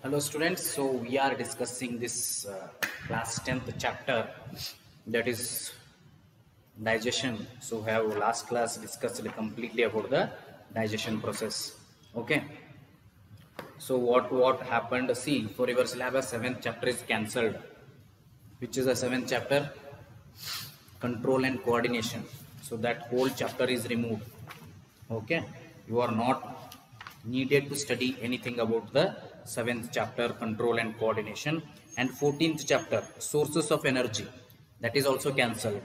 Hello students, so we are discussing this class 10th chapter, that is digestion. So we have last class discussed completely about the digestion process. Okay, so what happened? See, for your syllabus 7th chapter is cancelled. Which is the 7th chapter? Control and coordination. So that whole chapter is removed. Okay, you are not needed to study anything about the 7th chapter, control and coordination, and 14th chapter, sources of energy, that is also cancelled.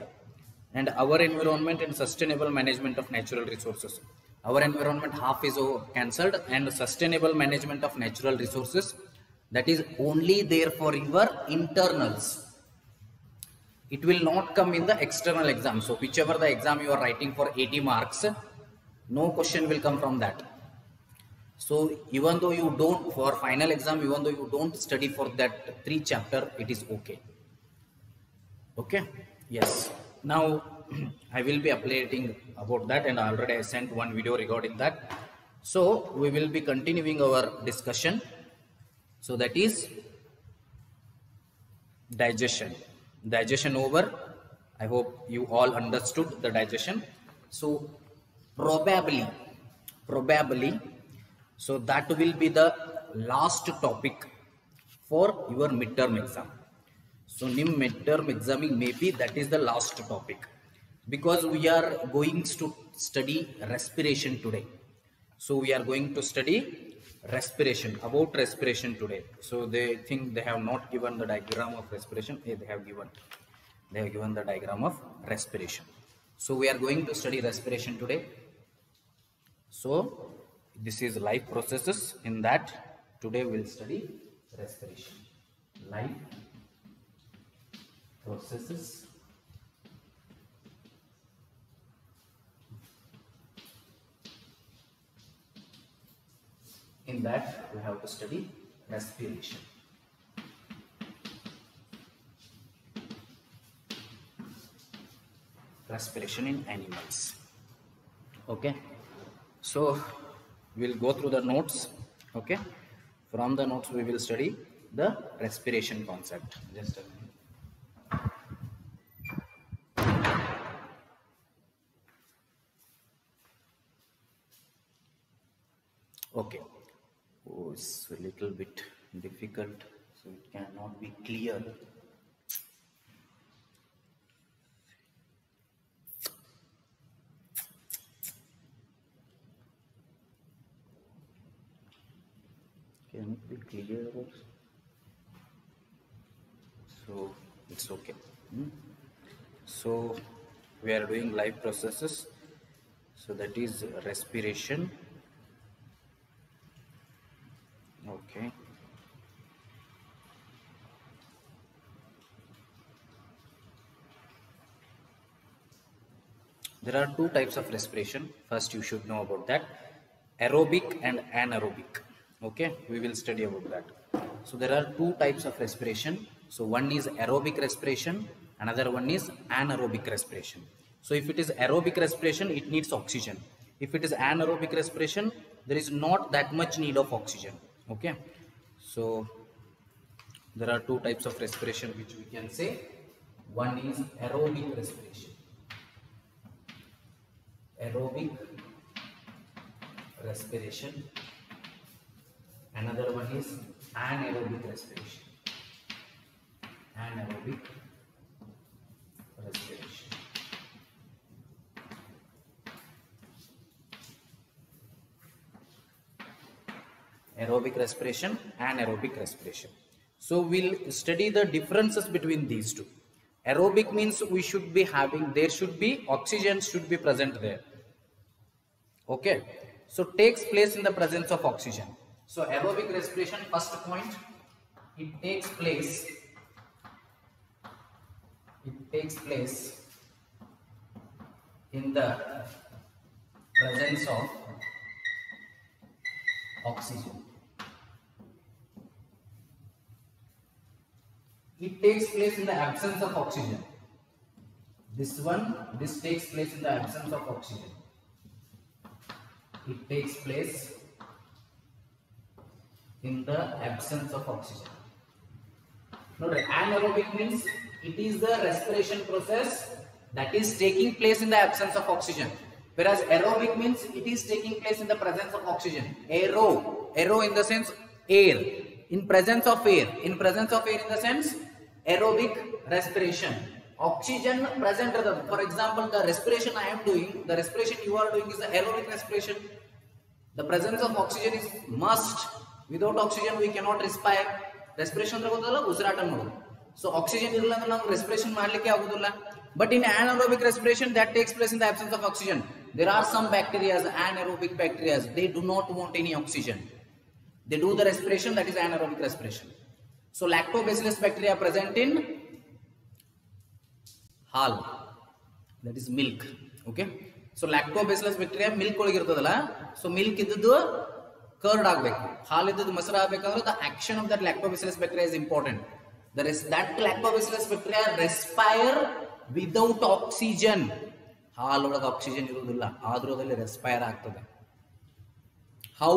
And our environment and sustainable management of natural resources, our environment half is cancelled, and sustainable management of natural resources, that is only there for your internals. It will not come in the external exam. So whichever the exam you are writing for 80 marks, no question will come from that. So even though you don't, for final exam, even though you don't study for that 3 chapter, it is okay. Okay, yes. Now I will be updating about that, and already I sent one video regarding that. So we will be continuing our discussion. So that is digestion over. I hope you all understood the digestion. So probably, so that will be the last topic for your midterm exam. So nim midterm examing maybe that is the last topic, because we are going to study respiration today. So we are going to study respiration, about respiration today. So they think they have not given the diagram of respiration. They have given the diagram of respiration. So we are going to study respiration today. So this is life processes. In that today we will study respiration, life processes. In that we have to study respiration. Respiration in animals. Okay, so we'll go through the notes. Okay, from the notes we will study the respiration concept. Just a minute. Okay, oh, it's a little bit difficult, so it cannot be clear. Can it be clear also? So it's okay. So we are doing life processes. So that is respiration. Okay. There are two types of respiration. First, you should know about that: aerobic and anaerobic. Okay, we will study about that. So there are two types of respiration. So one is aerobic respiration, another one is anaerobic respiration. So if it is aerobic respiration, it needs oxygen. If it is anaerobic respiration, there is not that much need of oxygen. Okay, so there are two types of respiration which we can say. One is aerobic respiration. Aerobic respiration. Another one is anaerobic respiration. Anaerobic respiration. Aerobic respiration, anaerobic respiration. So we'll study the differences between these two. Aerobic means we should be having, there should be oxygen should be present there. Okay, so takes place in the presence of oxygen. So aerobic respiration, first point, it takes place in the presence of oxygen. It takes place in the absence of oxygen. This takes place in the absence of oxygen. It takes place in the absence of oxygen. Note, anaerobic means it is the respiration process that is taking place in the absence of oxygen, whereas aerobic means it is taking place in the presence of oxygen. Aero in the sense air, in presence of air, in the sense aerobic respiration. Oxygen present, for example, the respiration I am doing, the respiration you are doing is the aerobic respiration. The presence of oxygen is must. Without oxygen we cannot respire. Respiration ಅಂದ್ರೆ ಗೊತ್ತಲ್ಲ ಉಸಿರಾಟ ಮಾಡೋದು. So oxygen ಇರಲ್ಲ ಅಂದ್ರೆ ನಾವು respiration ಮಾಡಲಿಕ್ಕೆ ಆಗುದಿಲ್ಲ. But in anaerobic respiration that takes place in the absence of oxygen. There are some bacteria, anaerobic bacteria, they do not want any oxygen. They do the respiration, that is anaerobic respiration. So lactobacillus bacteria are present in hal, that is milk. Okay. So lactobacillus bacteria milk ಒಳಗೆ ಇರ್ತದಲ್ಲ, so milk ಇದ್ದದ್ದು curd ಆಗಬೇಕು, ಹಾಲು ಇದ್ದದ್ದು ಮೊಸರು ಆಗಬೇಕಂದ್ರೆ the action of that lactobacillus bacteria is important. That lactobacillus bacteria respire without oxygen. ಹಾಲು ಒಳಗೆ ಆಕ್ಸಿಜನ್ ಇರುವುದಿಲ್ಲ, ಆದ್ರೂ ಅದರಲ್ಲಿ ರೆಸ್ಪೈರ್ ಆಗ್ತದೆ. How?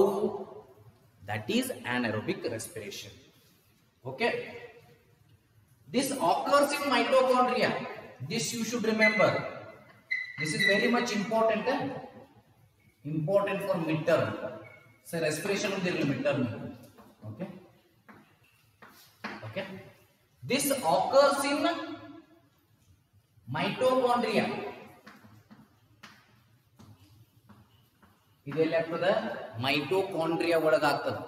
That is anaerobic respiration. Okay. This occurs in mitochondria. This you should remember. This is very much important. Important for midterm. So respiration of the midterm. Okay. Okay. This occurs in mitochondria. ಇದೆಲ್ಲ ಆಗ್ತದೆ mitochondria ಒಳಗಾಗ್ತದೆ.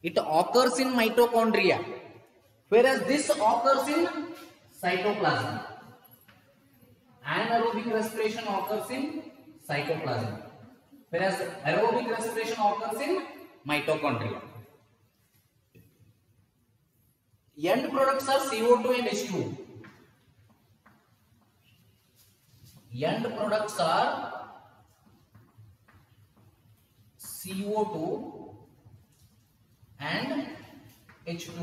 It occurs in mitochondria, whereas this occurs in cytoplasm. Anaerobic respiration occurs in cytoplasm, whereas aerobic respiration occurs in mitochondria. End products are CO2 and H2. End products are CO2 and H2.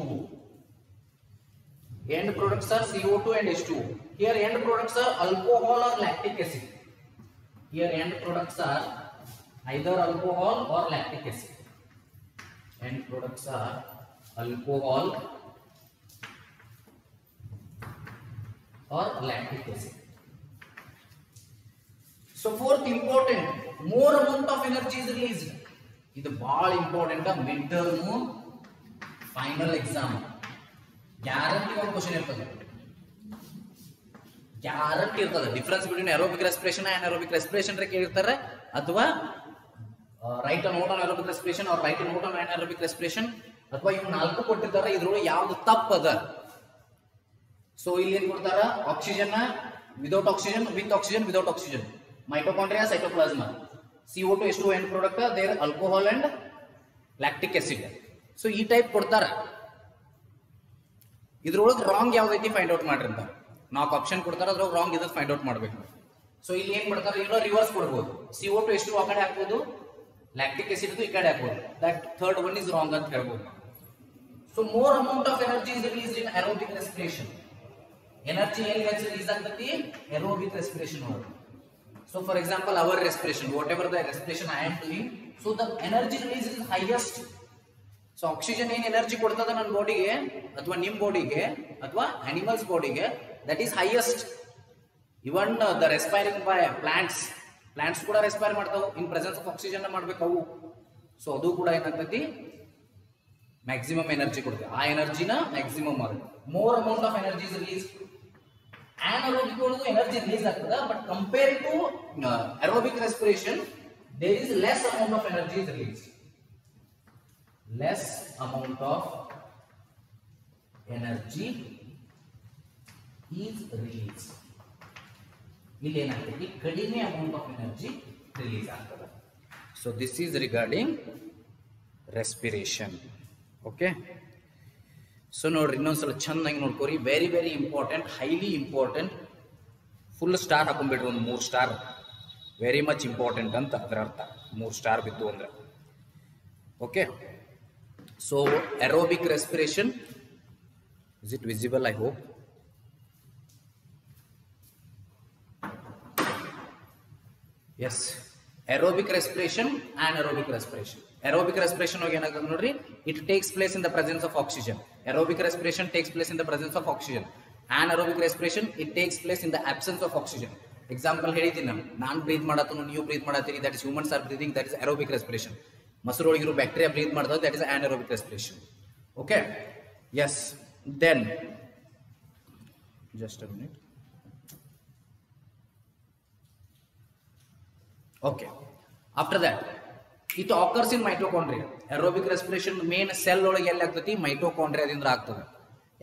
End products are CO2 and H2. Here end products are alcohol or lactic acid. Here end products are either alcohol or lactic acid. End products are alcohol or lactic acid. So fourth important, more amount of energy is released. ಇದು ಬಹಳ important. Mid term final exam guarantee ಒಂದು question ಇರ್ತದೆ, guarantee ಇರ್ತದೆ. Difference between aerobic respiration and anaerobic respiration ಕೇಳಿರ್ತಾರೆ, ಅಥವಾ write note on aerobic respiration or write note on anaerobic respiration, ಅಥವಾ ಇವು ನಾಲ್ಕು ಕೊಟ್ಟಿರ್ತಾರೆ, ಇದ್ರೊಳಗೆ ಯಾವ್ದು ತಪ್ಪದ. ಸೊ ಇಲ್ಲಿ ಏನ್ ಕೊಡ್ತಾರ, oxygen without oxygen, with oxygen, without oxygen, mitochondria, cytoplasm, CO2, H2 end product, there alcohol and lactic acid. So ಈ ಟೈಪ್ ಕೊಡ್ತಾರ. ಇದ್ರೊಳಗೆ ರಾಂಗ್ ಯಾವ್ದೈತಿ ಫೈಂಡ್ ಔಟ್ ಮಾಡ್ರಿ ಅಂತ. ನಾಲ್ಕು ಆಪ್ಷನ್ ಕೊಡ್ತಾರ, ಅದ್ರೊಳಗೆ ರಾಂಗ್ ಇದ್ ಫೈಂಡ್ ಔಟ್ ಮಾಡ್ಬೇಕು. ಸೊ ಇಲ್ಲಿ ಏನ್ ಕೊಡ್ತಾರ, ಇಲ್ಲ ರಿವರ್ಸ್ ಕೊಡ್ಬೋದು. CO2, H2 ಆ ಕಡೆ ಹಾಕ್ಬೋದು, lactic acid ಈ ಕಡೆ ಹಾಕ್ಬೋದು. That third one is wrong ಅಂತ ಹೇಳ್ಬೋದು. So more amount of energy is released in aerobic respiration. Energy ಎಲ್ಲಿ ಹೆಚ್ಚು ರಿಲೀಸ್ ಆಗ್ತೈತಿ, aerobic respiration ಒಳಗೆ. So for example, our respiration, whatever the respiration I am doing, so the energy release is highest. So oxygen ಏನು energy ಕೊಡ್ತದ ನನ್ನ ಬಾಡಿಗೆ, ಅಥವಾ ನಿಮ್ಮ ಬಾಡಿಗೆ, ಅಥವಾ ಅನಿಮಲ್ಸ್ ಬಾಡಿಗೆ, that is highest. Even the respiring by plants ಕೂಡ ರೆಸ್ಪೈರ್ ಮಾಡ್ತಾವು, ಇನ್ ಪ್ರೆಸೆನ್ಸ್ ಆಫ್ ಆಕ್ಸಿಜನ್ ಮಾಡ್ಬೇಕು ಅವು. ಸೊ ಅದು ಕೂಡ ಏನಾಗ್ತೈತಿ, ಮ್ಯಾಕ್ಸಿಮಮ್ ಎನರ್ಜಿ ಕೊಡ್ತದೆ. ಆ ಎನರ್ಜಿನ ಮ್ಯಾಕ್ಸಿಮಮ್ ಆಗುತ್ತೆ. More amount of energy is release. Anaerobic ಒಳಗೂ ಎನರ್ಜಿ ರಿಲೀಸ್ ಆಗ್ತದೆ, but compare to aerobic respiration there is less amount of energy is released. Less amount of energy is released. ಇಲ್ಲಿ ಏನಾಗ್ತದೆ, ಕಡಿಮೆ amount of energy release ಆಗ್ತದೆ. So this is regarding respiration. Okay. So ನೋಡ್ರಿ, ಇನ್ನೊಂದ್ಸಲ ಚೆನ್ನಾಗಿ ನೋಡ್ಕೋರಿ. Very very important, highly important. Full star ಹಾಕೊಂಡ್ಬಿಡ್ರಿ, ಒಂದು 3 ಸ್ಟಾರ್. ವೆರಿ ಮಚ್ ಇಂಪಾರ್ಟೆಂಟ್ ಅಂತ ಅದರ ಅರ್ಥ, 3 ಸ್ಟಾರ್ ಬಿದ್ದು ಅಂದ್ರೆ. Okay. So aerobic respiration, is it visible? I hope. Yes. Aerobic respiration, anaerobic respiration. Aerobic respiration nodri, it takes place in the presence of oxygen. Aerobic respiration takes place in the presence of oxygen. Anaerobic respiration, it takes place in the absence of oxygen. Example ಹೇಳಿದ್ದೀನಿ ನಾನು breathe ಮಾಡತ್ತನು ನೀವು breathe ಮಾಡತ್ತೀರಿ, that is humans are breathing, that is aerobic respiration. ಮಸರು ಒಳಗಿರೋ bacteria breathe ಮಾಡ್ತದೆ, that is anaerobic respiration. Okay, yes, then just a minute. Okay, after that it occurs in mitochondria. Aerobic respiration main cell ಒಳಗೆ ಎಲ್ಲಿ ಆಗ್ತತಿ, mitochondria ದಿಂದ ಆಗ್ತದೆ.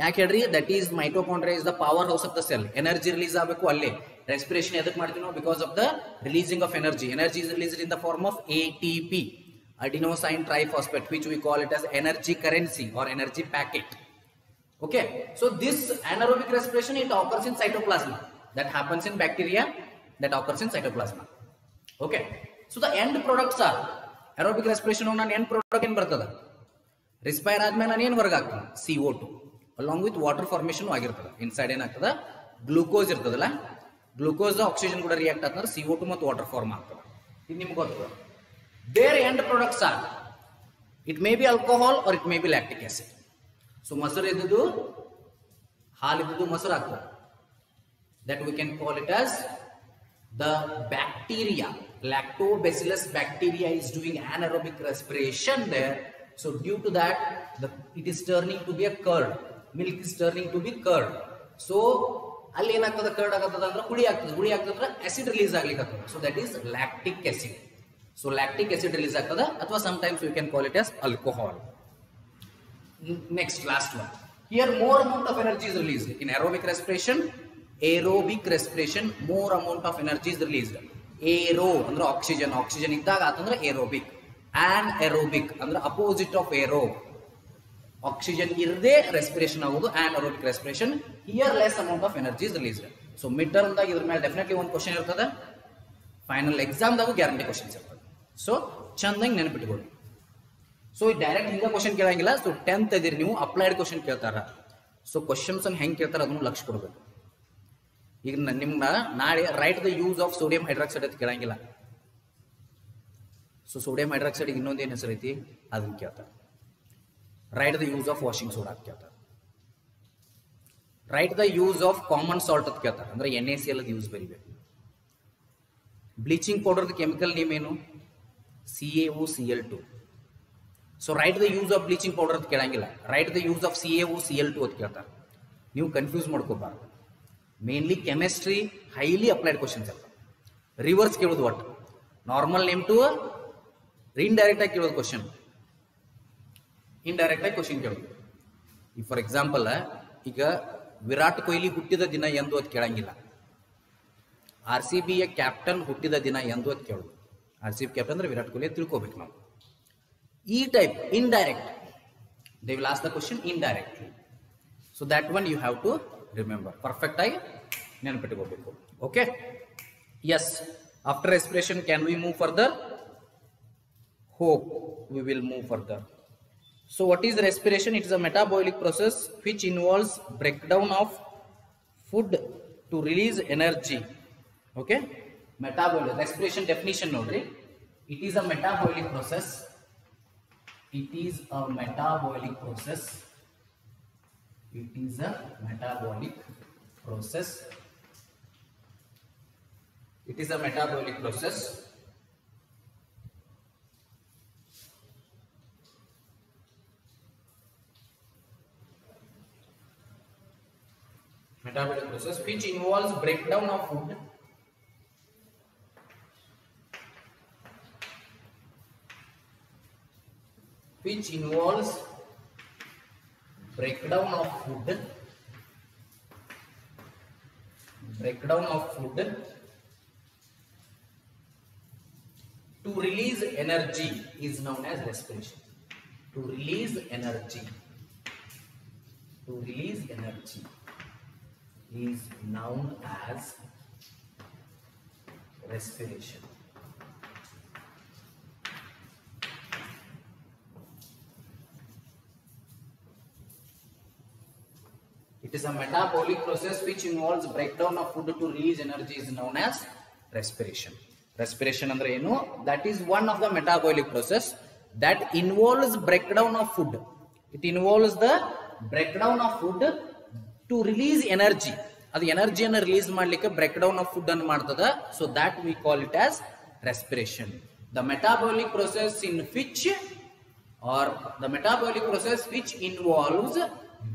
ಯಾಕೆ ಹೇಳ್ರಿ, that is mitochondria is the power house of the cell. Energy release ಆಗಬೇಕು ಅಲ್ಲೇ. Respiration ಎದಕ್ಕೆ ಮಾಡ್ತೀವಿ ನಾವು, because of the releasing of energy. Energy is released in the form of ATP, adenosine triphosphate, which we call it as energy currency or energy packet. Okay, so this anaerobic respiration, it occurs in cytoplasm. That happens in bacteria, that occurs in cytoplasm. Okay, so the end products are aerobic respiration on an end product in ಬರ್ತದ. Respire ಆದ್ಮೇಲೆ ನಾನು ಏನು ಹೊರಗೆ ಆಗ್ತದೆ, CO2 along with water formation ಆಗಿರ್ತದೆ. Inside ಏನಾಗ್ತದೆ, glucose ಇರ್ತದಲ್ಲ, glucose oxygen ಕೂಡ ರಿಯಾಕ್ಟ್ ಆಗ್ತದೆ, CO2 ಮತ್ತು ವಾಟರ್ ಫಾರ್ಮ್ ಆಗ್ತದೆ. ಇದು ನಿಮ್ಗೆ ಗೊತ್ತದ. Their end products are, it may be alcohol or it may be lactic acid. So ಮೊಸರು ಇದ್ದದ್ದು, ಹಾಲು ಇದ್ದದ್ದು ಮೊಸರು ಆಗ್ತದೆ. That we can call it as the bacteria, lactobacillus bacteria is doing anaerobic respiration there. So due to that, it is turning to be a curd. Milk is turning to be curd. So ಅಲ್ಲಿ ಏನಾಗ್ತದೆ, curd ಆಗತ್ತದ ಅಂದ್ರೆ ಹುಳಿ ಆಗ್ತದೆ. ಹುಳಿ ಆಗ್ತದ್ರೆ acid release ಆಗ್ಲಿಕ್ಕೆ ಆಗ್ತದೆ. So that is lactic acid. So lactic acid release ಆಗ್ತದೆ, ಅಥವಾ sometimes we can call it as alcohol. Next, last one. Here more amount of energy is released. In aerobic respiration, more amount of energy is released. Aero ಅಂದ್ರೆ oxygen, oxygen ಇದ್ದಾಗ ಆತಂದ್ರೆ aerobic. Anaerobic ಅಂದ್ರೆ opposite of aero. Oxygen ಇರದೆ respiration ಆಗೋದು anaerobic respiration. Here less amount of energy is released. So mid term ದಾಗ ಇದ್ರ ಮೇಲೆ definitely ಒಂದು ಕ್ವಶನ್ ಇರ್ತದೆ, ಫೈನಲ್ ಎಕ್ಸಾಮ್ ದಾಗೂ ಗ್ಯಾರಂಟಿ ಕ್ವಶನ್ಸ್ ಇರ್ತದೆ. ಸೊ ಚಂದಂಗೆ ನೆನಪಿಟ್ಕೊಳ್ಳಿ. ಸೊ ಡೈರೆಕ್ಟ್ ಹಿಂಗ ಕ್ವಶನ್ ಕೇಳಂಗಿಲ್ಲ. ಸೊ 10th ಇದೀರಿ ನೀವು, ಅಪ್ಲೈಡ್ ಕ್ವಶನ್ ಕೇಳ್ತಾರ. ಸೊ ಕ್ವಶನ್ಸ್ ಅನ್ನು ಹೆಂಗೆ ಕೇಳ್ತಾರ ಅದನ್ನು ಲಕ್ಷ ಕೊಡಬೇಕು. ಈಗ ನಿಮ್ನ ನಾಳೆ right the use of sodium hydroxide ಅಂತ ಕೇಳಂಗಿಲ್ಲ. ಸೊ ಸೋಡಿಯಂ ಹೈಡ್ರಾಕ್ಸೈಡ್ ಇನ್ನೊಂದು ಏನು ಹೆಸರು ಐತಿ ಅದನ್ನ ಕೇಳ್ತಾರೆ. Right the use of washing soda ಅಂತ ಕೇಳ್ತಾರೆ. Right the use of common salt ಅಂತ ಕೇಳ್ತಾರೆ, ಅಂದ್ರೆ NaCl ಅದು ಯೂಸ್ ಬರೀಬೇಕು. ಬ್ಲೀಚಿಂಗ್ ಪೌಡರ್ದ ಕೆಮಿಕಲ್ ನೇಮ್ ಏನು, CaOCl2. So write the use of bleaching powder ಅಂತ ಕೇಳಂಗಿಲ್ಲ, write the use of CaOCl2 ಅಂತ ಕೇಳ್ತಾರೆ. ನೀವು ಕನ್ಫ್ಯೂಸ್ ಮಾಡ್ಕೋಬಾರ್ದು. Mainly chemistry highly applied questions ಅಲ್ಲ. ರಿವರ್ಸ್ ಕೇಳೋದು, ಒಟ್ಟು ನಾರ್ಮಲ್ ನೇಮ್ ಟು ಇಂಡೈರೆಕ್ಟ್ ಆಗಿ ಕೇಳೋದು ಕ್ವಶನ್, ಇಂಡೈರೆಕ್ಟ್ ಆಗಿ ಕ್ವಶನ್ ಕೇಳೋದು. ಈ ಫಾರ್ ಎಕ್ಸಾಂಪಲ್ ಈಗ ವಿರಾಟ್ ಕೊಹ್ಲಿ ಹುಟ್ಟಿದ ದಿನ ಎಂದು ಅದು ಕೇಳಂಗಿಲ್ಲ. RCB ಯ ಕ್ಯಾಪ್ಟನ್ ಹುಟ್ಟಿದ ದಿನ ಎಂದು ಅದು ಕೇಳೋದು. RCB ಕ್ಯಾಪ್ಟನ್ ಅಂದ್ರೆ ವಿರಾಟ್ ಕೊಹ್ಲಿ ತಿಳ್ಕೋಬೇಕು ನಾವು. ಈ type indirect, they will ask the question indirectly. So that one you have to remember, perfect ಆಗಿ ನೆನಪಿಟ್ಕೋಬೇಕು. Okay, yes. After respiration can we move further? Hope we will move further. So what is respiration? It is a metabolic process which involves breakdown of food to release energy. Okay, metabolic respiration definition nodri. It is a metabolic process. It is a metabolic process. It is a metabolic process. It is a metabolic process which involves breakdown of food to release energy is known as respiration. To release energy is known as respiration. It is a metabolic process which involves breakdown of food to release energy is known as respiration. Respiration andre enu? That is one of the metabolic process that involves breakdown of food. It involves the breakdown of food to release energy. ಅದು ಎನರ್ಜಿಯನ್ನು release ಮಾಡಲಿಕ್ಕೆ break down of food ಅನ್ನು ಮಾಡ್ತದ. So that we call it as respiration. The metabolic process in which are the metabolic process which involves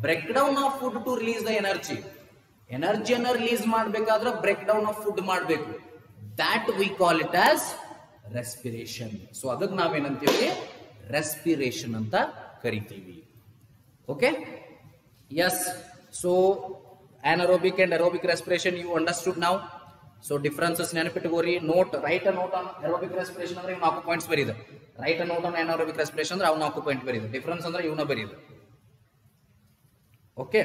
break down of food to release the energy. ಎನರ್ಜಿಯನ್ನು release ಮಾಡಬೇಕಾದ್ರೆ break down of food ಮಾಡಬೇಕು. That we call it as respiration. So ಅದಕ್ಕೆ ನಾವೇನಂತೀವಿ, respiration ಅಂತ ಕರಿತೀವಿ. Okay, yes. So anaerobic and aerobic respiration you understood now. So differences ನೆನಪಿಟ್ಟುಕೋರಿ. Note, write a note on aerobic respiration ಅಂದ್ರೆ ಇವ್ನ 4 points ಬರೀದೆ. Write a note on anaerobic respiration ಅಂದ್ರೆ ಅವ್ನ 4 ಪಾಯಿಂಟ್ ಬರೀದೆ. ಡಿಫರೆನ್ಸ್ ಅಂದ್ರೆ ಇವನ ಬರೀದೆ. Okay,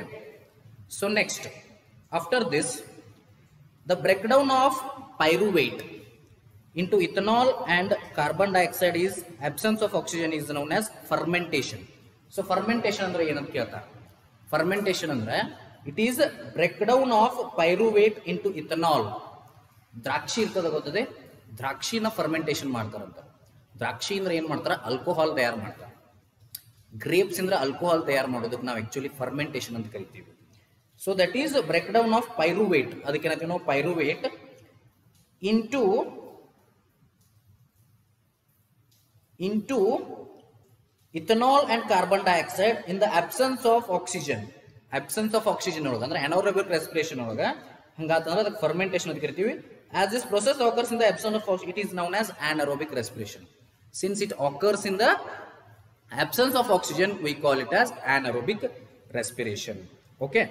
so next after this the breakdown of pyruvate into ethanol and carbon dioxide is absence of oxygen is known as fermentation. So fermentation ಅಂದ್ರೆ ಏನಂತ ಕೇಳ್ತಾರೆ. fermentation ಅಂದ್ರೆ it is breakdown of pyruvate into ethanol. ದ್ರಾಕ್ಷಿ ಇರ್ತದ ಗೊತ್ತದೆ, ದ್ರಾಕ್ಷಿನ fermentation ಮಾಡ್ತಾರಂತ. ದ್ರಾಕ್ಷಿ ಅಂದ್ರೆ ಏನ್ ಮಾಡ್ತಾರ, ಆಲ್ಕೋಹಾಲ್ ತಯಾರು ಮಾಡ್ತಾರೆ. ಗ್ರೇಪ್ಸ್ ಅಂದ್ರೆ ಆಲ್ಕೋಹಾಲ್ ತಯಾರು ಮಾಡೋದಕ್ಕೆ ನಾವು ಆಕ್ಚುಲಿ ಫರ್ಮೆಂಟೇಶನ್ ಅಂತ ಕರಿತೀವಿ. So that is breakdown of pyruvate. ಅದಕ್ಕೆ ಏನಂತೀವಿ ನಾವು, pyruvate into ethanol and carbon dioxide in the absence of oxygen. absence of oxygen ಒಳಗ ಅಂದ್ರೆ anaerobic respiration ಒಳಗ ಹಂಗಾತಂದ್ರೆ ಅದಕ್ಕೆ ಫರ್ಮೆಂಟೇಶನ್ ಅಂತ ಕರಿತೀವಿ. as this process occurs in the absence of oxygen, it is known as anaerobic respiration. since it occurs in the absence of oxygen, we call it as anaerobic respiration. Okay,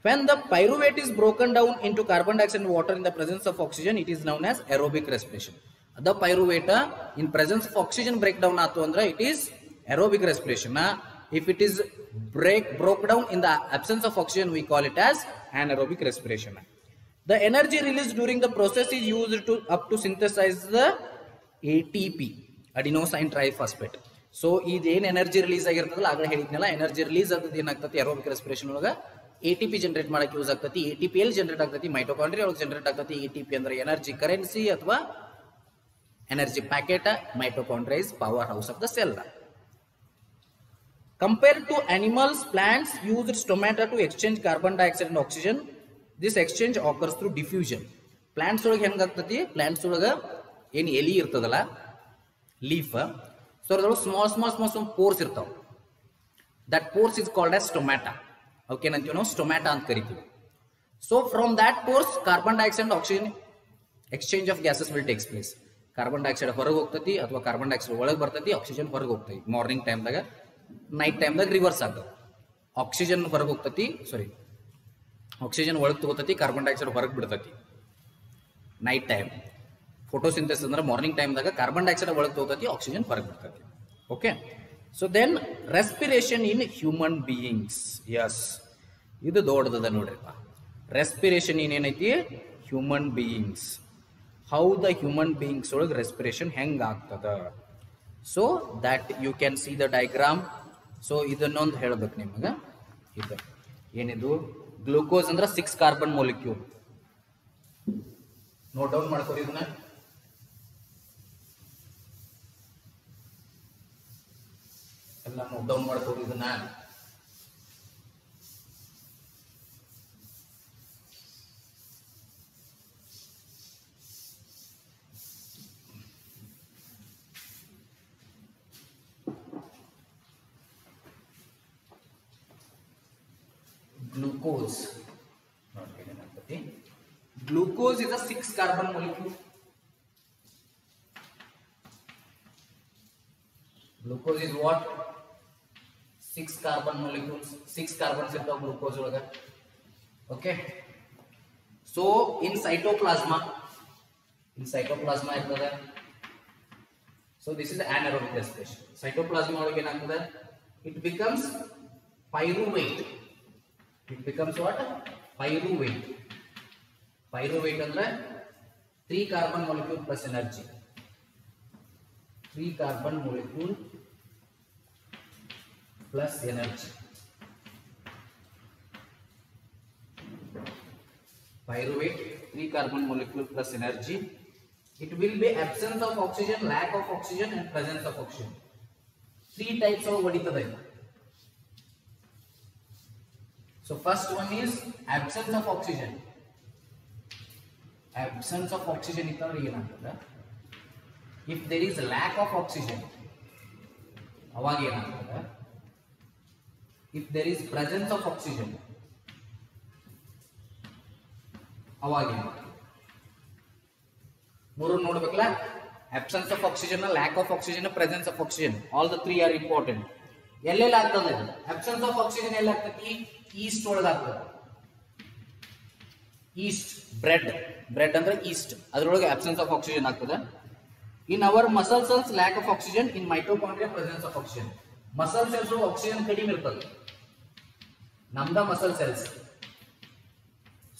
when the pyruvate is broken down into carbon dioxide and water in the presence of oxygen, it is known as aerobic respiration. the pyruvate in presence of oxygen breakdown ಆತು ಅಂದ್ರೆ it is aerobic respiration. if it is broke down in the absence of oxygen, we call it as anaerobic respiration. the energy released during the process is used to up to synthesize the ATP, adenosine triphosphate. so ಇದೇನ್ energy release ಆಗಿರ್ತದಲ್ಲ, ಆಗಲೇ ಹೇಳಿದ್ನಲ್ಲ, energy release ಆಗ್ತದೆ ಏನಾಗ್ತದೆ aerobic respiration ಒಳಗ ATP generate ಮಾಡಕ್ಕೆ use ಆಗ್ತತಿ. ATP ಎಲ್ಲಿ generate ಆಗ್ತತಿ, ಮೈಟೊಕಾಂಡ್ರಿಯಾ ಒಳಗೆ ಜನರೇಟ್ ಆಗ್ತತಿ. ATP ಅಂದ್ರೆ ಎನರ್ಜಿ ಕರೆನ್ಸಿ ಅಥವಾ energy packet. Mitochondria is power house of the cell. Compared to animals, plants used stomata to exchange carbon dioxide and oxygen. This exchange occurs through diffusion. Plants ಒಳಗೆ ಹೆಂಗಾಗ್ತತಿ, plants ಒಳಗೆ ಏನು ಎಲಿ ಇರ್ತದಲ್ಲ, leaf, so ಅದ್ರೊಳಗೆ small pores ಇರ್ತಾವ. That pores is called as stomata. Okay, ಅಂತೀವಿ ನಾವು stomata ಅಂತ ಕರಿತೀವಿ. So from that pores carbon dioxide and oxygen exchange of gases will takes place. Carbon dioxide ಹೊರಗೆ ಹೋಗ್ತತಿ ಅಥವಾ ಕಾರ್ಬನ್ ಡೈಆಕ್ಸೈಡ್ ಒಳಗೆ ಬರ್ತತಿ, ಆಕ್ಸಿಜನ್ ಹೊರಗೆ ಹೋಗ್ತೈತಿ. ಮಾರ್ನಿಂಗ್ ಟೈಮ್ದಾಗ, ನೈಟ್ ಟೈಮ್ದಾಗ ರಿವರ್ಸ್ ಆಗ್ತದೆ. ಆಕ್ಸಿಜನ್ ಹೊರಗೆ ಹೋಗ್ತತಿ, ಆಕ್ಸಿಜನ್ ಒಳಗೆ ತಗೋತತಿ, ಕಾರ್ಬನ್ ಡೈಆಕ್ಸೈಡ್ ಹೊರಗೆ ಬಿಡ್ತತಿ ನೈಟ್ ಟೈಮ್. ಫೋಟೋಸಿಂಥೆಸಿಸ್ ಅಂದ್ರೆ ಮಾರ್ನಿಂಗ್ ಟೈಮ್ದಾಗ ಕಾರ್ಬನ್ ಡೈಆಕ್ಸೈಡ್ ಒಳಗೆ ತಗೋತತಿ, ಆಕ್ಸಿಜನ್ ಹೊರಗೆ ಬಿಡ್ತತಿ. Okay, so then respiration in human beings. Yes, ಇದು ದೊಡ್ಡದ ನೋಡ್ರಿಪ್ಪ. ರೆಸ್ಪಿರೇಷನ್ ಏನೈತಿ, human beings. How the human beings ಒಳಗೆ ರೆಸ್ಪಿರೇಷನ್ ಹೆಂಗ್ ಆಗ್ತದ. So that you can see the diagram. So ಇದನ್ನೊಂದು ಹೇಳ್ಬೇಕು ನಿಮಗೆ. ಇದು ಏನಿದು, ಗ್ಲೂಕೋಸ್ ಅಂದ್ರೆ 6 ಕಾರ್ಬನ್ ಮೊಲಿಕ್ಯೂಲ್. ನೋಟ್ ಡೌನ್ ಮಾಡ್ಕೊರಿ ಇದನ್ನ. ಎಲ್ಲ ನೋಟ್ ಡೌನ್ ಮಾಡ್ಕೊರಿ ಇದನ್ನ. Glucose. Glucose is a 6 carbon molecule. Glucose is what? 6 carbon molecules. 6 carbons irtav glucose olaga. Okay. So in cytoplasma irtade. So this is anaerobic respiration. Cytoplasma olaga enagtade, it becomes pyruvate. It becomes what? Pyruvate. Pyruvate ಅಂದ್ರೆ 3 carbon molecule plus energy. 3 carbon molecule plus energy. Pyruvate, 3 carbon molecule plus energy. It will be absence of oxygen, lack of oxygen and presence of oxygen. 3 types of ಹೊಡಿತದೆ. So first one is absence of oxygen. Absence of oxygen ಇತ್ತಂದ್ರೆ ಏನಾಗ್ತದೆ? If there is lack of oxygen, ಅವಾಗ ಏನಾಗ್ತದೆ? If there is presence of oxygen, ಅವಾಗ ಏನಾಗ್ತದೆ? ಮೂರು ನೋಡ್ಬೇಕಲ್ಲ, absence of oxygen, lack of oxygen, presence of oxygen, all the three are important. ಎಲ್ಲೆಲ್ಲ ಆಗ್ತದೆ? absence of oxygen ಎಲ್ಲ ಆಗ್ತದೆ? ಈಸ್ಟ್ ಒಳಗಾಗ್ತದೆ. ಈಸ್ಟ್ ಬ್ರೆಡ್ ಅಂದ್ರೆ ಈಸ್ಟ್, ಅದರೊಳಗೆ absence of oxygen ಆಗ್ತದೆ. In our muscle cells lack of oxygen, in mitochondria presence of oxygen. muscle cells oxygen ಕಡಿಮೆ ಇರ್ತದೆ ನಮ್ದ muscle cells,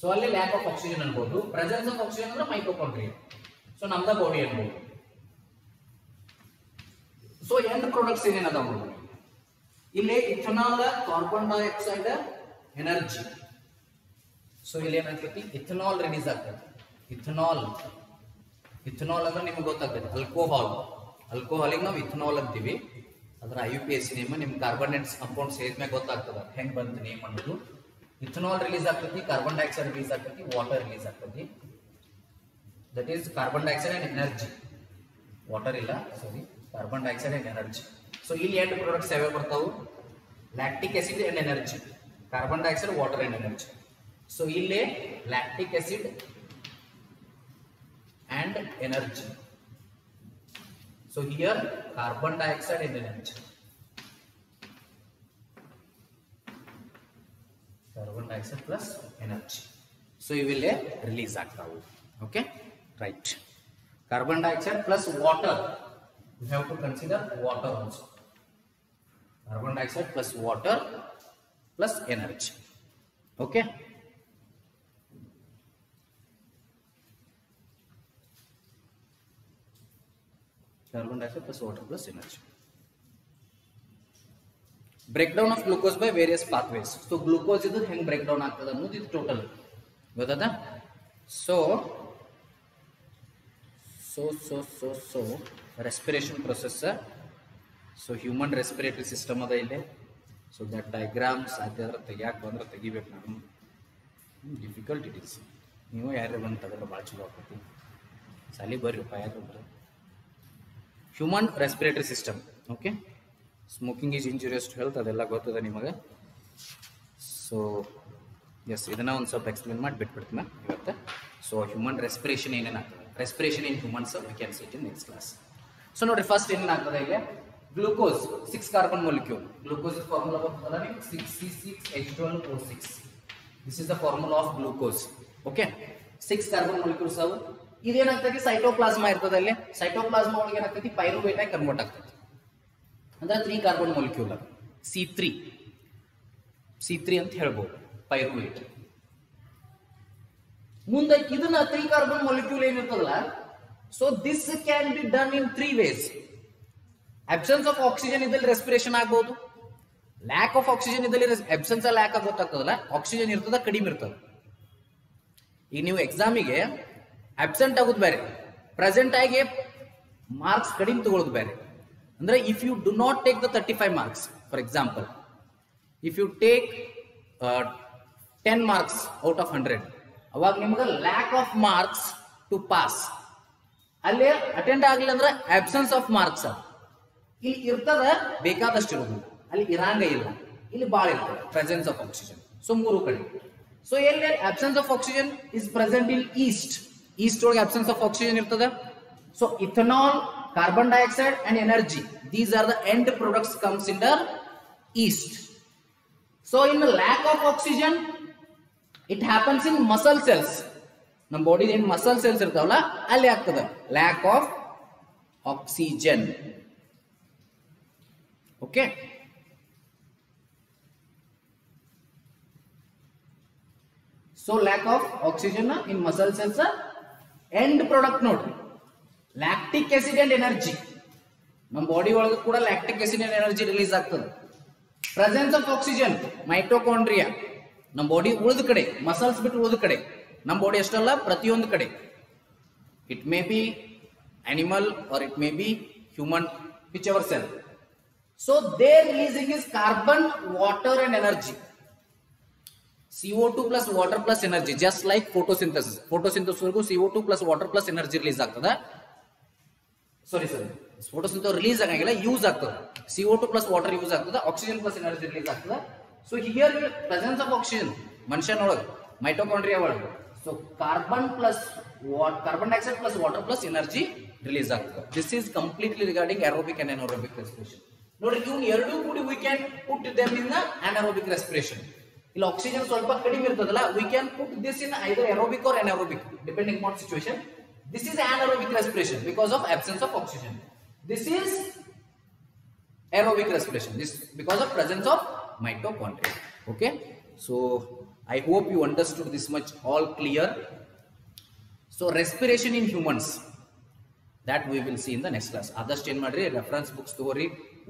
ಸೊ ಅಲ್ಲಿ lack of oxygen ಅನ್ಬೋದು. presence of oxygen ಅಂದ್ರೆ mitochondria, so ನಮ್ದ ಬಾಡಿ ಅನ್ಬೋದು. ಸೊ ಎಂಡ್ ಪ್ರಾಡಕ್ಟ್ಸ್ ಏನೇನು ಅದಾವ ನೋಡಿ, ಇಲ್ಲಿ ethanol, carbon dioxide, energy. So ಇಲ್ಲಿ ಏನಾಗ್ತೈತಿ? ಇಥನಾಲ್ ರಿಲೀಸ್ ಆಗ್ತೈತಿ. ಇಥನಾಲ್ ಅಂದ್ರೆ ನಿಮ್ಗೆ ಗೊತ್ತಾಗ್ತದೆ ಆಲ್ಕೋಹಾಲಿಗೆ ನಾವು ಇಥನಾಲ್ ಅಂತೀವಿ. ಅದರ IUPAC ನೇಮ್ ನಿಮ್ಗೆ ಕಾರ್ಬನೇಟ್ಸ್ ಕಂಪೌಂಡ್ಸ್ ಸೇರಿದ್ಮೇಲೆ ಗೊತ್ತಾಗ್ತದ ಹೆಂಗ್ ಬಂತು ನೇಮ್ ಅನ್ನೋದು. ಇಥನಾಲ್ ರಿಲೀಸ್ ಆಗ್ತೈತಿ, ಕಾರ್ಬನ್ ಡೈಆಕ್ಸೈಡ್ ರಿಲೀಸ್ ಆಗ್ತೈತಿ, ವಾಟರ್ ರಿಲೀಸ್ ಆಗ್ತೈತಿ. That is carbon dioxide and energy. Water ಇಲ್ಲ, sorry, carbon dioxide and energy. So ಇಲ್ಲಿ ಎರಡು ಪ್ರಾಡಕ್ಟ್ಸ್ ಯಾವ್ಯಾವ ಬರ್ತಾವು? Lactic acid and energy, carbon dioxide, water and energy. So ಇಲ್ಲಿ lactic acid and energy. So here carbon dioxide and energy. Carbon dioxide plus energy. So you will release agtavu. Okay, right. Carbon dioxide plus water. You have to consider water also. Carbon dioxide plus water plus energy. Okay. Carbon dioxide plus water plus energy. Breakdown of glucose by various pathways. So glucose idu heng breakdown ಆಗ್ತದ ಅನ್ನೋದು ಇದು total ಗೊತ್ತಾದ. So respiration process. So human respiratory system ಅದ ಇಲ್ಲಿ. So that diagram ಸಾಧ್ಯ ಆದ್ರೆ ತೆಗಿಯಾಕ ಬಂದ್ರೆ ತೆಗಿಬೇಕು ನಾನು. Difficult it is. ನೀವು ಯಾರೇ ಬಂದು ತೆಗೆದ್ರೆ ಭಾಳ ಚಲೋ ಆಗ್ತೈತಿ. ಸಾಲಿ ಬರ್ರಿ ಪಾಯಾಕ. Human respiratory system. Okay, smoking is injurious to health, ಅದೆಲ್ಲ ಗೊತ್ತದ ನಿಮಗೆ. ಸೊ ಎಸ್, ಇದನ್ನ ಒಂದು ಸ್ವಲ್ಪ ಎಕ್ಸ್ಪ್ಲೇನ್ ಮಾಡಿ ಬಿಟ್ಬಿಡ್ತೀನಿ ಇವತ್ತು. ಸೊ ಹ್ಯೂಮನ್ ರೆಸ್ಪಿರೇಷನ್ ಏನೇನಾಗ್ತದೆ, respiration in humans we can see it in next class. So ನೋಡ್ರಿ, ಫಸ್ಟ್ ಏನೇನಾಗ್ತದೆ ಇಲ್ಲಿ, glucose 6 carbon molecule. Glucose formula ಬರ್ತದಲ್ಲ ನಿಮಗೆ, 6C6H12O6. This is the formula of glucose. Okay, 6 carbon molecules ಅವು. ಇದೇನಾಗ್ತದೆ, ಸೈಟೋಪ್ಲಾಸ್ಮಾ ಇರ್ತದೆ. ಅಲ್ಲಿ ಸೈಟೋಪ್ಲಾಸ್ಮಾ ಒಳಗೆ ಏನಾಗ್ತದೆ, ಪೈರುವೇಟ್ ಆಗಿ ಕನ್ವರ್ಟ್ ಆಗ್ತದೆ. ಅಂದ್ರೆ 3 ಕಾರ್ಬನ್ ಮೊಲಿಕ್ಯೂಲ್ C3 ಅಂತ ಹೇಳ್ಬೋದು, ಪೈರುವೇಟ್. ಮುಂದೆ ಇದನ್ನ 3 ಕಾರ್ಬನ್ ಮೊಲಿಕ್ಯೂಲ್ ಏನಿರ್ತದಲ್ಲ, so this can be done in 3 ways. Absence of oxygen ಇದ್ದಲ್ಲಿ ರೆಸ್ಪಿರೇಷನ್ ಆಗ್ಬಹುದು, ಲ್ಯಾಕ್ ಆಫ್ ಆಕ್ಸಿಜನ್ ಇದ್ದಲ್ಲಿ ಅಬ್ಸೆನ್ಸ್ ಲ್ಯಾಕ್ ಆಗಿ ಗೊತ್ತಾಗ್ತದಲ್ಲ, ಆಕ್ಸಿಜನ್ ಇರ್ತದ ಕಡಿಮೆ ಇರ್ತದೆ. ಈಗ ನೀವು ಎಕ್ಸಾಮಿಗೆ ಅಬ್ಸೆಂಟ್ ಆಗೋದು ಬೇರೆ, ಪ್ರೆಸೆಂಟ್ ಆಗಿ ಮಾರ್ಕ್ಸ್ ಕಡಿಮೆ ತಗೊಳ್ಳೋದು ಬೇರೆ. ಅಂದ್ರೆ if you do not take the 35 marks, for example, if you take 10 marks out of 100, ಅವಾಗ ನಿಮ್ಗೆ lack of marks to pass. ಅಲ್ಲಿ ಅಟೆಂಡ್ ಆಗಲಿಲ್ಲ ಅಂದ್ರೆ ಅಬ್ಸೆನ್ಸ್ ಆಫ್ ಮಾರ್ಕ್ಸ್. ಇಲ್ಲಿ ಇರ್ತದ ಬೇಕಾದಷ್ಟು ಇರೋದು, ಅಲ್ಲಿ ಇರಂಗ ಇಲ್ಲ, ಇಲ್ಲಿ ಬಾಳ ಇರ್ತದೆ ಪ್ರೆಸೆನ್ಸ್ ಆಫ್ ಆಕ್ಸಿಜನ್. ಸೊ ಮೂರು ಕಡೆ. ಸೊ ಎಲ್ಲಿ absence of oxygen is present in East ಒಳಗೆ ಅಬ್ಸೆನ್ಸ್ ಆಫ್ ಆಕ್ಸಿಜನ್ ಇರ್ತದೆ. So ethanol, carbon dioxide and energy, these are the end products comes in the East. So in lac of oxygen it happens in muscle cells. ನಮ್ಮ body ಏನ್ muscle cells ಇರ್ತಾವಲ್ಲ, ಅಲ್ಲಿ ಆಗ್ತದೆ lac of oxygen. Okay, so lack of oxygen in muscle cells, end product ನೋಡ್ರಿ, lactic acid and energy. ನಮ್ಮ body ಒಳಗೆ ಕೂಡ lactic acid and energy release ಆಗ್ತದೆ. ಪ್ರೆಸೆನ್ಸ್ ಆಫ್ ಆಕ್ಸಿಜನ್, ಮೈಟೋಕಾಂಡ್ರಿಯಾ, ನಮ್ಮ ಬಾಡಿ ಉಳಿದ ಕಡೆ, ಮಸಲ್ಸ್ ಬಿಟ್ಟು ಉಳಿದ ಕಡೆ, ನಮ್ಮ ಬಾಡಿ ಅಷ್ಟಲ್ಲ ಪ್ರತಿಯೊಂದು ಕಡೆ. It may be animal or it may be human, whichever cell. So their releasing is carbon, water and energy. CO2 plus water plus energy, just like photosynthesis. Photosynthesis ವರೆಗೂ CO2 plus water plus energy release ಆಗ್ತದ. Sorry. Photosynthesis release ಆಗಂಗಿಲ್ಲ, use ಆಗ್ತದ. CO2 plus water use ಆಗ್ತದ, oxygen plus energy release ಆಗ್ತದ. So here presence of oxygen ಮನುಷ್ಯನೊಳಗೆ mitochondria ಒಳಗೆ. So carbon dioxide plus water plus energy release ಆಗ್ತದ. This is completely regarding aerobic and anaerobic respiration. ನೋಡ್ರಿ ಇವ್ನು ಎರಡೂ ಕೂಡಿ we can put them in the anaerobic respiration. ಇಲ್ಲಿ oxygen ಸ್ವಲ್ಪ ಕಡಿಮೆ ಇರ್ತದಲ್ಲ, we can put this in either aerobic or anaerobic depending upon situation. This is anaerobic respiration because of absence of oxygen. This is aerobic respiration, this because of presence of mitochondria. Okay, so I hope you understood this much, all clear. So respiration in humans, that we will see in the next class. Adashtu ಏನು ಮಾಡ್ರಿ, reference books ತಗೋರಿ,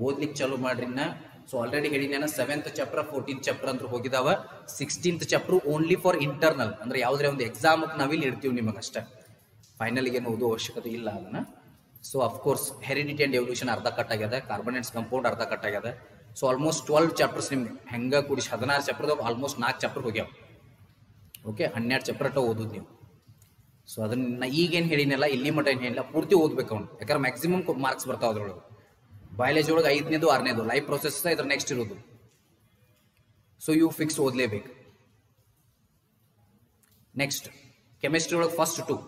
ಓದ್ಲಿಕ್ಕೆ ಚಾಲು ಮಾಡ್ರಿ. So already ಹೇಳಿ ನಾನು 7th chapter 14th chapter ಅಂತ ಹೋಗಿದಾವ. 16th chapter only for internal, ಅಂದ್ರೆ ಯಾವುದೇ ಒಂದು ಎಕ್ಸಾಮ್ ನಾವಿಲ್ಲಿ ಇಡ್ತೀವಿ ನಿಮಗೆ ಅಷ್ಟೇ, ಫೈನಲ್ಗೆ ಏನು ಓದೋ ಅವಶ್ಯಕತೆ ಇಲ್ಲ ಅದನ್ನ. So of course heredity and evolution ಅರ್ಧ ಕಟ್ ಆಗ್ಯದ, ಕಾರ್ಬನೇಟ್ಸ್ ಕಂಪೌಂಡ್ ಅರ್ಧ ಕಟ್ ಆಗ್ಯದ. ಸೊ ಆಲ್ಮೋಸ್ಟ್ 12 ಚಾಪ್ಟರ್ಸ್ ನಿಮ್ಗೆ ಹೆಂಗ ಕೂಡಿಸಿ 16 ಚಾಪ್ಟರ್ದಾಗ ಆಲ್ಮೋಸ್ಟ್ 4 ಚಾಪ್ಟರ್ ಹೋಗ್ಯಾವ. ಓಕೆ, 12 ಚಾಪ್ಟರ್ ಅಟ ಓದೋದು ನೀವು. ಸೊ ಅದನ್ನ ಈಗೇನು ಹೇಳಿನಲ್ಲ, ಇಲ್ಲಿ ಮಟ್ಟ ಏನು ಹೇಳಿಲ್ಲ, ಪೂರ್ತಿ ಓದ್ಬೇಕು ಅವ್ನು, ಯಾಕಂದ್ರೆ ಮ್ಯಾಕ್ಸಿಮಮ್ ಮಾರ್ಕ್ಸ್ ಬರ್ತಾವ ಅದ್ರೊಳಗೆ. ಬಯಾಲಜಿ ಒಳಗೆ 5ನೇದು 6ನೇದು ಲೈಫ್ ಪ್ರೊಸೆಸ್ ಇದ್ರ ನೆಕ್ಸ್ಟ್ ಇರೋದು. ಸೊ ಇವು ಫಿಕ್ಸ್ ಓದ್ಲೇಬೇಕು. ನೆಕ್ಸ್ಟ್ ಕೆಮಿಸ್ಟ್ರಿ ಒಳಗೆ first 2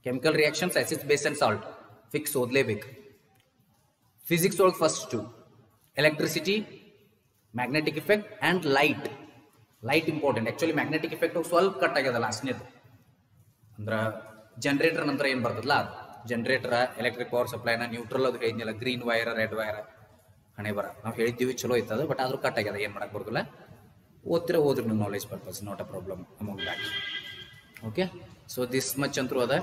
chemical reactions, acid base and salt, fix ಓದ್ಲೇಬೇಕು. ಫಿಸಿಕ್ಸ್ ಒಳಗೆ first 2 electricity, magnetic effect and light. Light important. Actually magnetic effect ಸ್ವಲ್ಪ ಕಟ್ ಆಗ್ಯದ ಲಾಸ್ಟ್ನೇದು, ಅಂದ್ರೆ ಜನರೇಟರ್ ನಂತರ ಏನು ಬರ್ತದಲ್ಲ ಅದು. ಜನರೇಟರ್, ಎಲೆಕ್ಟ್ರಿಕ್ ಪವರ್ ಸಪ್ಲೈನ, ನ್ಯೂಟ್ರಲ್ ಅದು ಹೇಳಿದ್ನಿಲ್ಲ, ಗ್ರೀನ್ ವೈರ್ ರೆಡ್ ವೈರ್ ಹಣೆ ಬರ ನಾವು ಹೇಳಿದ್ದೀವಿ, ಚಲೋ ಇರ್ತದೆ. ಬಟ್ ಆದ್ರೂ ಕಟ್ ಆಗ್ಯದ, ಏನು ಮಾಡಕ್ಕೆ ಬರೋದಿಲ್ಲ. ಓದ್ರಿ ನೀವು, knowledge purpose, not a problem amount back. Okay, so this much ಅಂತೂ ಅದ.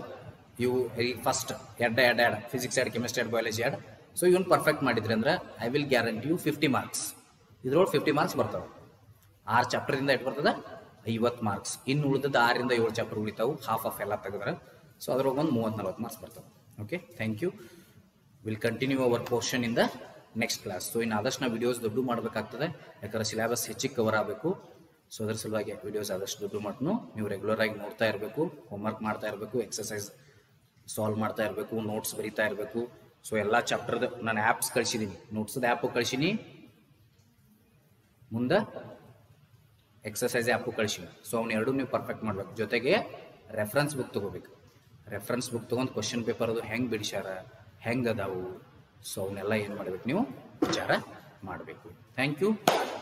ಇವು ಫಸ್ಟ್ ಎರಡು ಫಿಸಿಕ್ಸ್ ಎರಡು, ಕೆಮಿಸ್ಟ್ರಿ ಎರಡು, ಬಯಾಲಜಿ ಎರಡು. ಸೊ ಇವನ್ ಪರ್ಫೆಕ್ಟ್ ಮಾಡಿದ್ರಿ ಅಂದ್ರೆ I will guarantee you 50 marks. ಇದ್ರೊಳಗೆ 50 ಮಾರ್ಕ್ಸ್ ಬರ್ತಾವೆ. 6 ಚಾಪ್ಟರಿಂದ ಎಷ್ಟು ಬರ್ತದೆ, 50 ಮಾರ್ಕ್ಸ್. ಇನ್ನು ಉಳಿದದ್ದು 6ರಿಂದ 7 ಚಾಪ್ಟರ್ ಉಳಿತಾವು, ಹಾಫ್ ಆಫ್ ಎಲ್ಲ ತೆಗೆದ್ರೆ. ಸೊ ಅದ್ರೊಳಗೆ ಒಂದು 30-40 ಮಾರ್ಕ್ಸ್ ಬರ್ತವೆ. Okay, thank you. Will continue our portion in the next class. So ಇನ್ನು ಆದಷ್ಟು ನಾವು ವಿಡಿಯೋಸ್ ದೊಡ್ಡ ಮಾಡಬೇಕಾಗ್ತದೆ, ಯಾಕಂದ್ರೆ ಸಿಲೆಬಸ್ ಹೆಚ್ಚಿಗೆ ಕವರ್ ಆಗಬೇಕು. ಸೊ ಅದ್ರ ಸಲುವಾಗಿ ವಿಡಿಯೋಸ್ ಆದಷ್ಟು ದೊಡ್ಡ ಮಾಡ್ನು ನೀವು ರೆಗ್ಯುಲರ್ ಆಗಿ ನೋಡ್ತಾ ಇರಬೇಕು, ಹೋಮ್ವರ್ಕ್ ಮಾಡ್ತಾ ಇರಬೇಕು, ಎಕ್ಸಸೈಸ್ ಸಾಲ್ವ್ ಮಾಡ್ತಾ ಇರಬೇಕು, ನೋಟ್ಸ್ ಬರೀತಾ ಇರಬೇಕು. ಸೊ ಎಲ್ಲ ಚಾಪ್ಟರ್ದು ನಾನು ಆ್ಯಪ್ಸ್ ಕಳಿಸಿದ್ದೀನಿ, ನೋಟ್ಸ್ದು ಆ್ಯಪು ಕಳಿಸೀನಿ, ಮುಂದೆ ಎಕ್ಸಸೈಸ್ ಆ್ಯಪು ಕಳಿಸೀನಿ. ಸೊ ಅವ್ನು ಎರಡೂ ನೀವು ಪರ್ಫೆಕ್ಟ್ ಮಾಡಬೇಕು. ಜೊತೆಗೆ ರೆಫರೆನ್ಸ್ ಬುಕ್ ತೊಗೋಬೇಕು. ರೆಫರೆನ್ಸ್ ಬುಕ್ ತೊಗೊಂಡು ಕ್ವಶನ್ ಪೇಪರ್ ಅದು ಹೆಂಗೆ ಬಿಡಿಸ್ಯಾರ, ಹೆಂಗೆ ಅದಾವು, ಸೊ ಅವನ್ನೆಲ್ಲ ಏನು ಮಾಡಬೇಕು, ನೀವು ವಿಚಾರ ಮಾಡಬೇಕು. Thank you.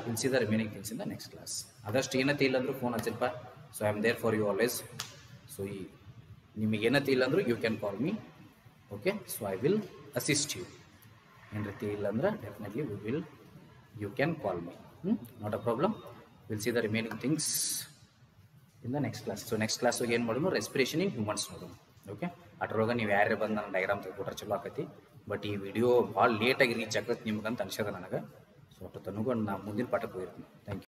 Will see the remaining things in the next class. ಅದಷ್ಟು ಏನತೆ ಇಲ್ಲಂದ್ರೂ ಫೋನ್ ಹಚ್ಚಿಲ್ಪ. So I am there for you always. So ನಿಮಗೆ ಏನತೆ ಇಲ್ಲಂದ್ರೂ you can call me. Okay, so I will assist you. ಏನು ರೀತಿ ಇಲ್ಲಂದ್ರೆ definitely you can call me. Not a problem. Will see the remaining things in the next class. So next ಕ್ಲಾಸಿಗೆ ಏನು ಮಾಡೋಣ, respiration in humans ನೋಡೋಣ. Okay, ಅದ್ರೊಳಗೆ ನೀವು ಯಾರೇ ಬಂದು ನಾನು ಡಯಾಗ್ರಾಮ್ ತೆಗೆದುಕೊಟ್ರೆ ಚಲೋ ಆಕೈತಿ. ಬಟ್ ಈ ವಿಡಿಯೋ ಭಾಳ ಲೇಟಾಗಿ ರೀಚ್ ಆಗತ್ತೆ ನಿಮ್ಗೆ ಅಂತ ಅನ್ಸದ ನನಗೆ. ಸೊ ಅಷ್ಟು ತನಗೂ ನಾನು ಮುಂದಿನ ಪಾಠಕ್ಕೆ ಹೋಗಿರ್ತೀನಿ. Thank you.